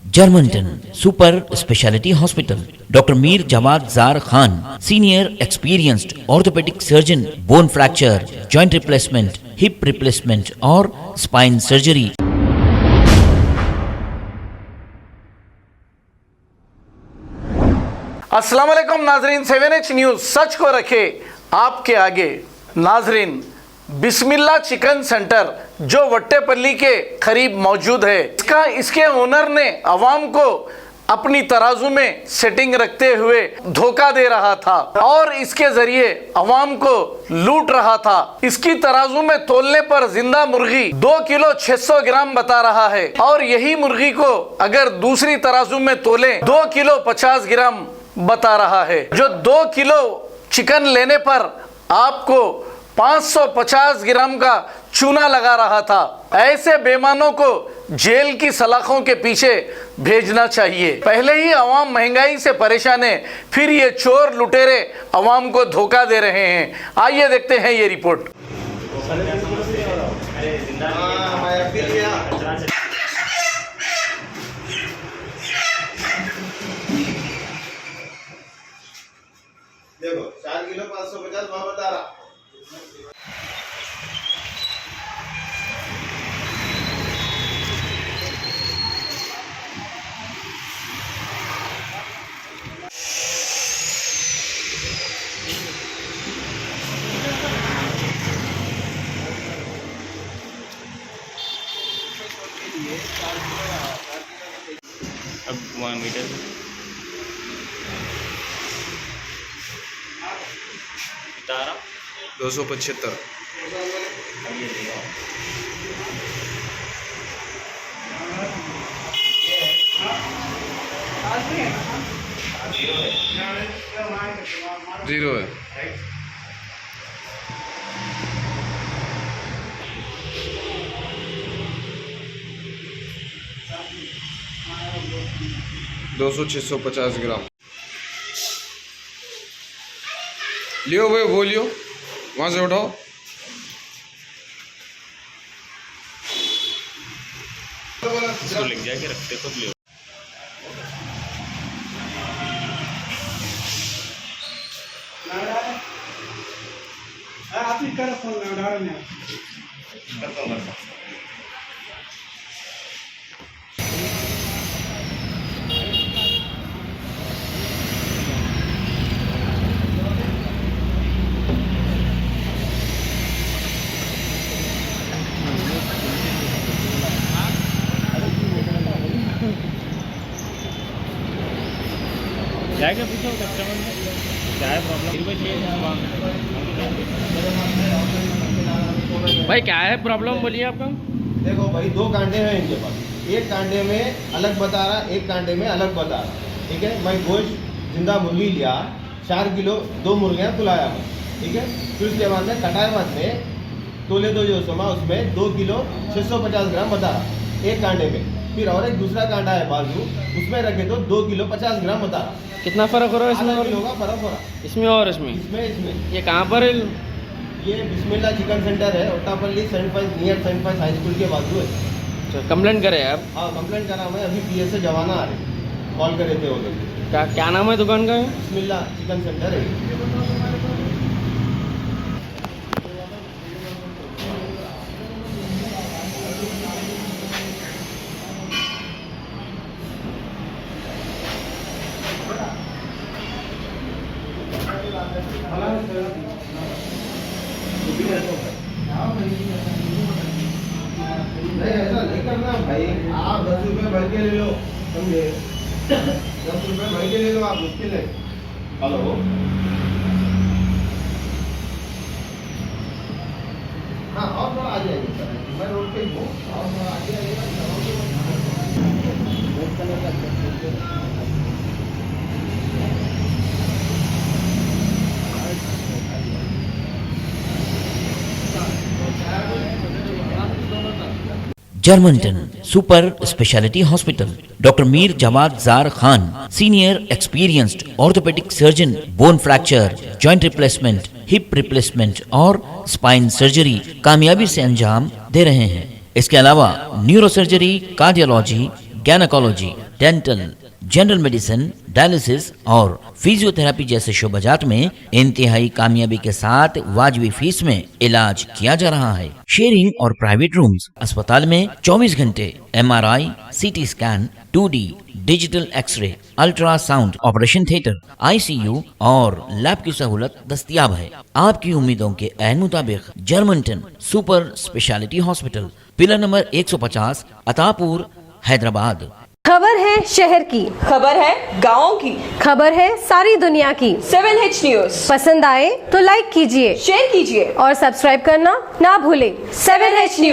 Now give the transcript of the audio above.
Germantown Super Speciality Hospital. Dr. Mir Jawad Zar Khan, Senior Experienced Orthopedic Surgeon, Bone Fracture, Joint Replacement, Hip Replacement और Spine Surgery. अस्सलाम वालेकुम नाजरीन, 7H news सच को रखे आपके आगे। नाजरीन, बिस्मिल्लाह चिकन सेंटर जो वट्टेपल्ली के करीब मौजूद है, इसके ओनर ने अवाम को अपनी तराजू में सेटिंग रखते हुए धोखा दे रहा था और इसके जरिए अवाम को लूट रहा था। इसकी तराजू में तोलने पर जिंदा मुर्गी 2 किलो 600 ग्राम बता रहा है और यही मुर्गी को अगर दूसरी तराजू में तोले 2 किलो 50 ग्राम बता रहा है। जो 2 किलो चिकन लेने पर आपको 550 ग्राम का चूना लगा रहा था। ऐसे बेईमानों को जेल की सलाखों के पीछे भेजना चाहिए। पहले ही अवाम महंगाई से परेशान है, फिर ये चोर लुटेरे अवाम को धोखा दे रहे हैं। आइए देखते हैं ये रिपोर्ट। देखो 4 किलो 550 वहां बता रहा। अब 1 मीटर 275 जीरो है। दो 650 ग्राम लियो भाई, वो लियो वहां से उठाओ। इसको लिख जाके रखते खुद लियो। आप ही कर फोन लगा रहे हैं। जाएगा पूछो कस्टमर में क्या है प्रॉब्लम। भाई क्या है प्रॉब्लम बोलिए आपका। देखो भाई, 2 कांटे हैं इनके पास। एक कांटे में अलग बता रहा, एक कांटे में अलग बता रहा। ठीक है, मैं गोश्त जिंदा मुर्गी लिया 4 किलो 2 मुर्गियाँ तुलाया मैं। ठीक है, फिर उसके बाद में कटाए मत में तोले दो जो समा उसमें 2 किलो 650 ग्राम बता रहा एक कांटे में। फिर और एक दूसरा कांटा है बाजू, उसमें रखे तो 2 किलो 50 ग्राम बता रहा। कितना फ़र्क हो रहा है इसमें? होगा फ़र्क हो रहा इसमें और इसमें इसमें ये कहाँ पर है? ये बिस्मिल्लाह चिकन सेंटर है, Ottapalli near saint Pius high school के बाजू है। कंप्लेंट करें आप? हाँ, कंप्लेंट करा मैं। अभी पीएस से जवाना आ रहे, कॉल करे थे वो लोग। क्या नाम है दुकान का? बिस्मिल्लाह चिकन सेंटर है। नहीं ऐसा नहीं करना भाई, आप 10 रुपये बढ़ के ले लो, समझे? 10 रुपये बढ़ के ले लो आप, मुश्किल है। हेलो, हाँ और थोड़ा आ जाएंगे सर, मैं रोड पे ही हूँ, और थोड़ा आ जाएगा। Germantown Super Speciality Hospital. Dr. Mir Jawad Zar Khan, Senior Experienced Orthopedic Surgeon, Bone Fracture, Joint Replacement, Hip Replacement और Spine Surgery कामयाबी से अंजाम दे रहे हैं। इसके अलावा neuro surgery, cardiology, gynaecology, dental, general medicine, dialysis और फिजियोथेरेपी जैसे शोबाजात में इंतहाई कामयाबी के साथ वाजबी फीस में इलाज किया जा रहा है। शेयरिंग और प्राइवेट रूम्स। अस्पताल में 24 घंटे MRI, CT scan, 2D digital x ray, ultrasound, operation theatre, ICU और लैब की सहूलत दस्तयाब है। आपकी उम्मीदों के ऐन मुताबिक Germanten super speciality hospital, pillar number 150, Attapur, Hyderabad. खबर है शहर की, खबर है गाँव की, खबर है सारी दुनिया की। 7H न्यूज पसंद आए तो लाइक कीजिए, शेयर कीजिए और सब्सक्राइब करना ना भूलें। 7H news.